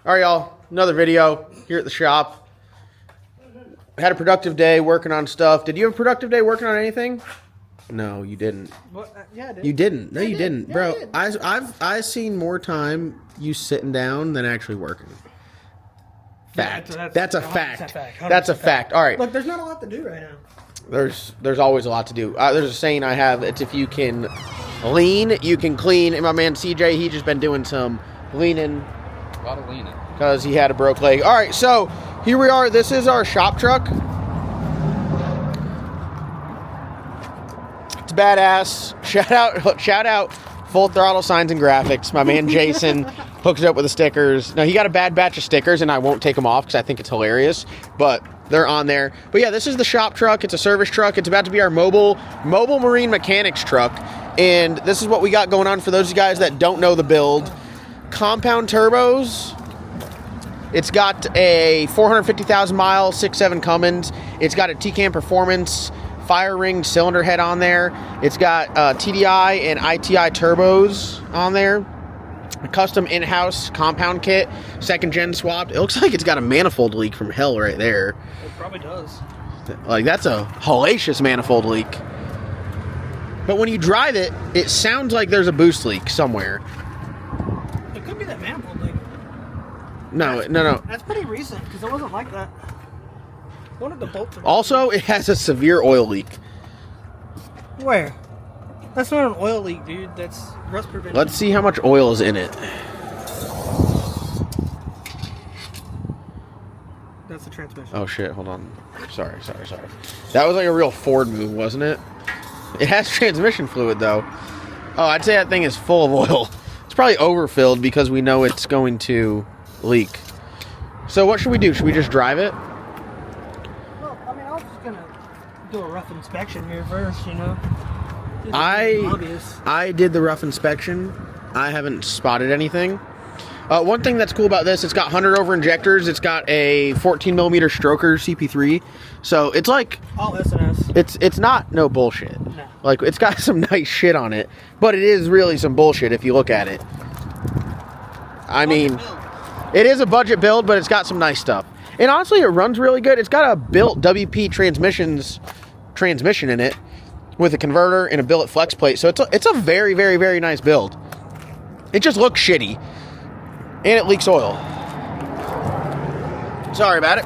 All right, y'all. Another video here at the shop. Had a productive day working on stuff. Did you have a productive day working on anything? No, you didn't. What? Yeah, I did. You didn't. No, you didn't, Yeah, bro. I did. I've seen more time you sitting down than actually working. Fact. Yeah, that's a 100% fact. fact. That's a fact. All right. Look, there's not a lot to do right now. There's always a lot to do. There's a saying I have. It's if you can lean, you can clean. And my man CJ, he just been doing some leaning. A lot of leaning. Because he had a broke leg. All right, so here we are. This is our shop truck. It's badass. Shout out Full Throttle Signs and Graphics. My man Jason hooks it up with the stickers. Now, he got a bad batch of stickers, and I won't take them off because I think it's hilarious. But they're on there. But yeah, this is the shop truck. It's a service truck. It's about to be our mobile marine mechanics truck. And this is what we got going on for those of you guys that don't know the build. Compound turbos. It's got a 450,000 mile 6.7 Cummins. It's got a TCAM Performance fire ring cylinder head on there. It's got TDI and ITI turbos on there. A custom in-house compound kit, second gen swapped. It looks like it's got a manifold leak from hell right there. It probably does. Like, that's a hellacious manifold leak. But when you drive it, it sounds like there's a boost leak somewhere. It could be that manifold leak. No. That's pretty recent because it wasn't like that. One of the bolts. Also, it has a severe oil leak. Where? That's not an oil leak, dude. That's rust prevention. Let's see how much oil is in it. That's the transmission. Oh shit, hold on. Sorry. That was like a real Ford move, wasn't it? It has transmission fluid though. Oh, I'd say that thing is full of oil. It's probably overfilled because we know it's going to leak. So what should we do? Should we just drive it? Well, I mean, I was just gonna do a rough inspection here first, you know. I did the rough inspection. I haven't spotted anything. One thing that's cool about this, it's got 100 over injectors. It's got a 14 millimeter stroker CP3. So it's like all S&S. It's not no bullshit. No. Like, it's got some nice shit on it, but it is really some bullshit if you look at it. I mean, it is a budget build, but it's got some nice stuff. And honestly, it runs really good. It's got a built WP transmission in it with a converter and a billet flex plate. So it's a very, very, very nice build. It just looks shitty. And it leaks oil. Sorry about it.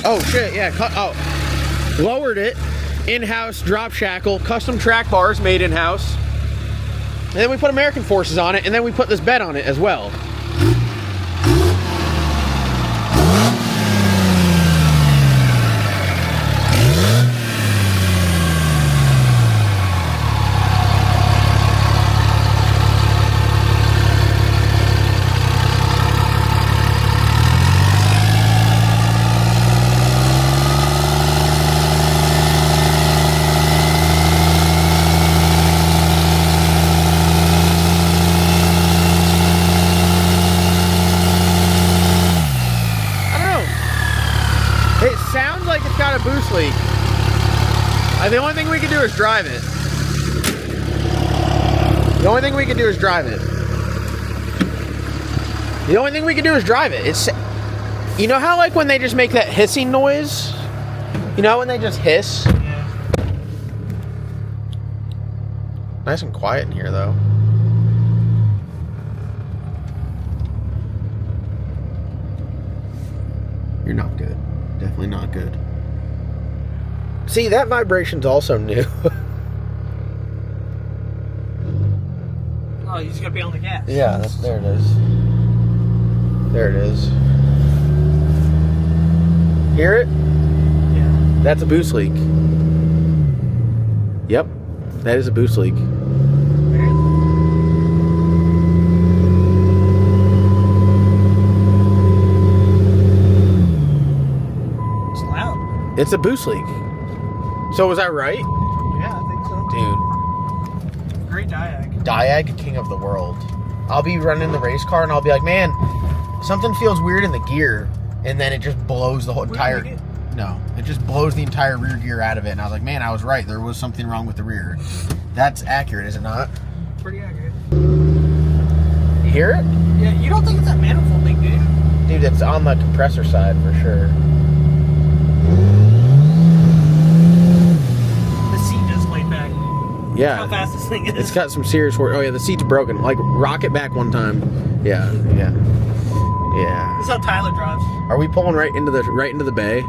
Oh, shit, yeah. Lowered it. In-house drop shackle. Custom track bars made in-house. And then we put American Forces on it. And then we put this bed on it as well. It sounds like it's got a boost leak. The only thing we can do is drive it. It's, you know how like when they just make that hissing noise? You know when they just hiss? Yeah. Nice and quiet in here though. You're not good. Definitely not good. See, that vibration's also new. Oh, you just gotta be on the gas. Yeah, there it is. There it is. Hear it? Yeah. That's a boost leak. Yep, that is a boost leak. It's loud. It's a boost leak. So was I right? Yeah, I think so. Dude. Great DIAG. DIAG, king of the world. I'll be running the race car and I'll be like, man, something feels weird in the gear. And then it just blows the whole entire... No, it just blows the entire rear gear out of it. And I was like, man, I was right. There was something wrong with the rear. That's accurate, is it not? Pretty accurate. hear it? Yeah, you don't think it's that manifold big, do you? Dude, it's on the compressor side for sure. The seat just laid back. Yeah. How fast this thing is. It's got some serious work. Oh yeah, the seat's broken. Like, rock it back one time. Yeah. This is how Tyler drives. Are we pulling right into the bay?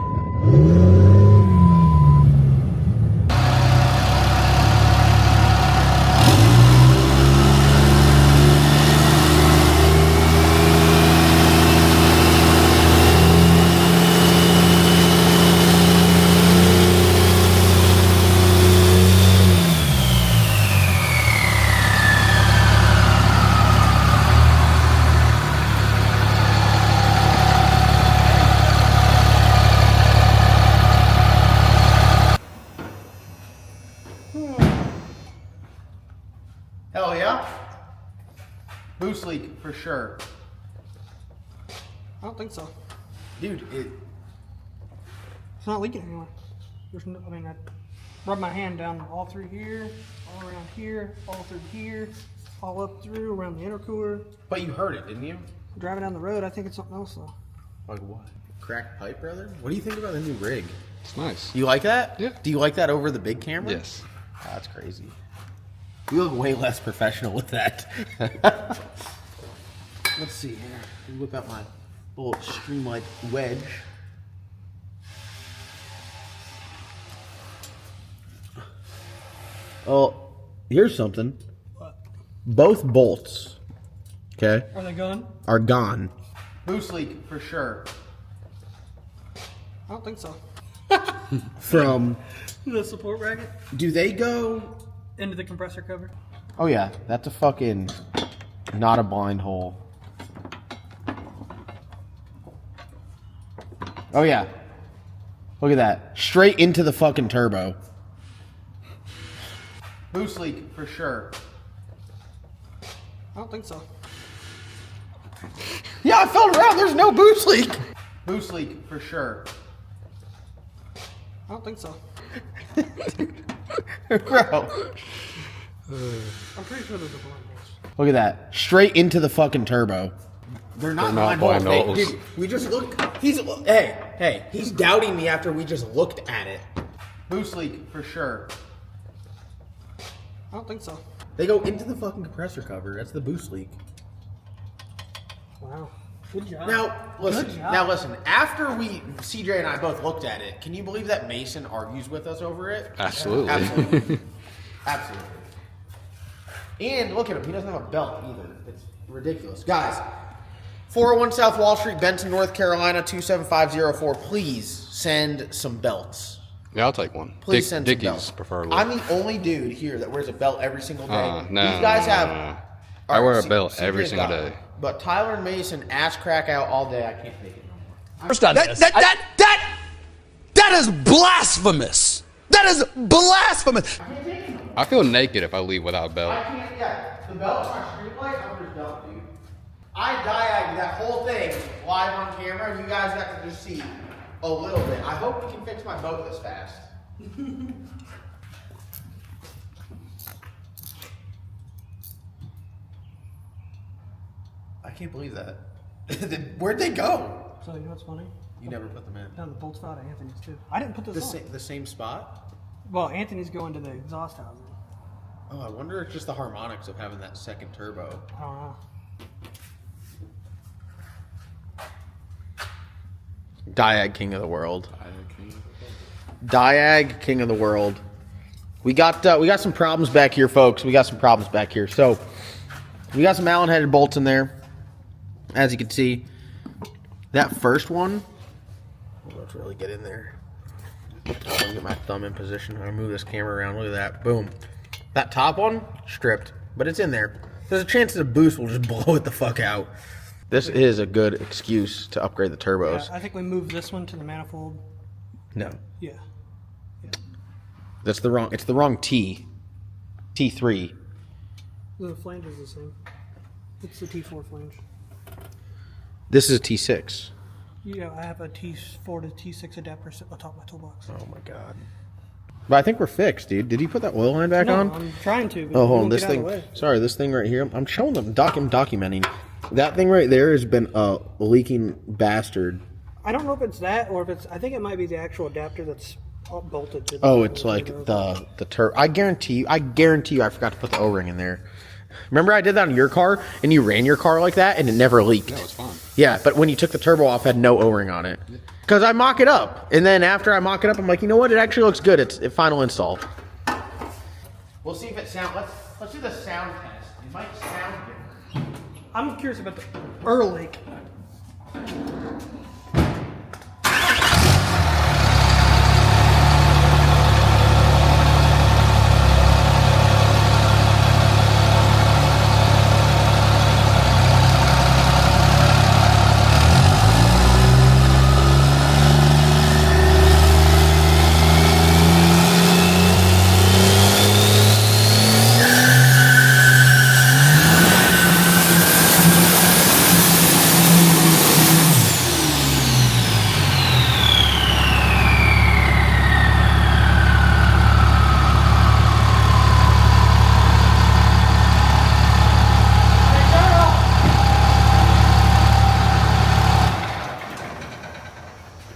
Hell yeah. Boost leak for sure. I don't think so. Dude, It's not leaking anywhere. There's no, I mean, I rub my hand down all through here, all around here, all through here, all up through around the intercooler. but you heard it, didn't you? Driving down the road, I think it's something else though. Like what? Cracked pipe, brother? What do you think about the new rig? It's nice. You like that? Yeah. Do you like that over the big camera? Yes. Oh, that's crazy. You look way less professional with that. Let's see here. Let me whip out my little streamlight wedge. Oh, here's something. What? Both bolts, okay, Are they gone? are gone. Boost leak for sure. I don't think so. From, The support bracket do they go? into the compressor cover. Oh yeah, that's a fucking, not a blind hole. Oh yeah. Look at that. Straight into the fucking turbo. Boost leak for sure. I don't think so. Yeah, I felt around. There's no boost leak. Boost leak for sure. I don't think so. Bro. I'm pretty sure there's a blind hole. Look at that. Straight into the fucking turbo. They're not blind blind holes. holes. Dude, we just looked. Hey, he's doubting me after we just looked at it. Boost leak for sure. I don't think so. They go into the fucking compressor cover. That's the boost leak. Wow. Good job. Now listen. Good job. After CJ and I both looked at it, can you believe that Mason argues with us over it? Absolutely. Absolutely. Absolutely. And look at him. He doesn't have a belt either. It's ridiculous. Guys, 401 South Wall Street, Benson, North Carolina, 27504. Please send some belts. Yeah, I'll take one. Please send some Dickies, belts. preferably. I'm the only dude here that wears a belt every single day. No, These guys have... no. All I wear right, a belt CJ's every got single one. day. But Tyler and Mason ass crack out all day. I can't take it no more. First on this. That is blasphemous. That is blasphemous. I feel naked if I leave without a belt. I can't, yeah. The belt on my street light, I'm just done, dude. I diag that whole thing live on camera, and you guys got to just see a little bit. I hope we can fix my boat this fast. I can't believe that. Where'd they go? So you know what's funny? You never put them in. No, the bolts fell out of Anthony's too. I didn't put this on. The same spot? Well, Anthony's going to the exhaust housing. Oh, I wonder if it's just the harmonics of having that second turbo. I don't know. DIAG King of the World. DIAG King of the World. We got some problems back here, folks. We got some problems back here. So we got some Allen-headed bolts in there, as you can see. That first one. Let's really get in there. I'll get my thumb in position. I'll move this camera around. Look at that. Boom. That top one, stripped, but it's in there. There's a chance that a boost will just blow it the fuck out. This is a good excuse to upgrade the turbos. Yeah, I think we moved this one to the manifold. No. Yeah. It's the wrong T. T3. The flange is the same. It's the T4 flange. This is a T6. Yeah, I have a T4 to T6 adapter atop my toolbox. Oh my god. But I think we're fixed, dude. Did he put that oil line back No, on? I'm trying to. But Oh, it hold on. won't This get out of the thing. way. Sorry, this thing right here. I'm showing them. Documenting. That thing right there has been a leaking bastard. I don't know if it's that or if it's. I think it might be the actual adapter that's bolted to. Oh, it's like the turbo. I guarantee you. I forgot to put the O-ring in there. Remember I did that on your car, and you ran your car like that, and it never leaked. That was fun. Yeah, but when you took the turbo off, it had no O-ring on it. Because I mock it up, and then after I mock it up, I'm like, you know what? It actually looks good. It's final install. We'll see if it sounds. Let's do the sound test. It might sound different. I'm curious about the early.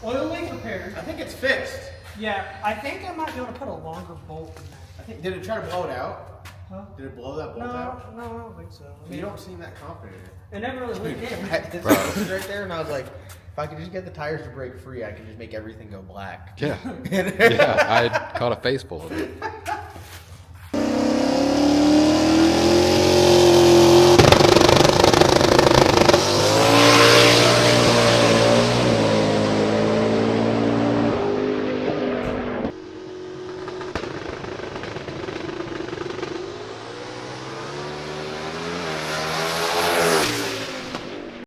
Oil leak repaired. I think it's fixed. Yeah, I think I might be able to put a longer bolt in there. I think. Did it try to blow it out? Huh? Did it blow that bolt No, out? no, I don't think so. I mean, You don't seem that confident. it never really leaked in. It was right there, and I was like, if I could just get the tires to break free, I could just make everything go black. Yeah. Yeah, I caught a face full of it.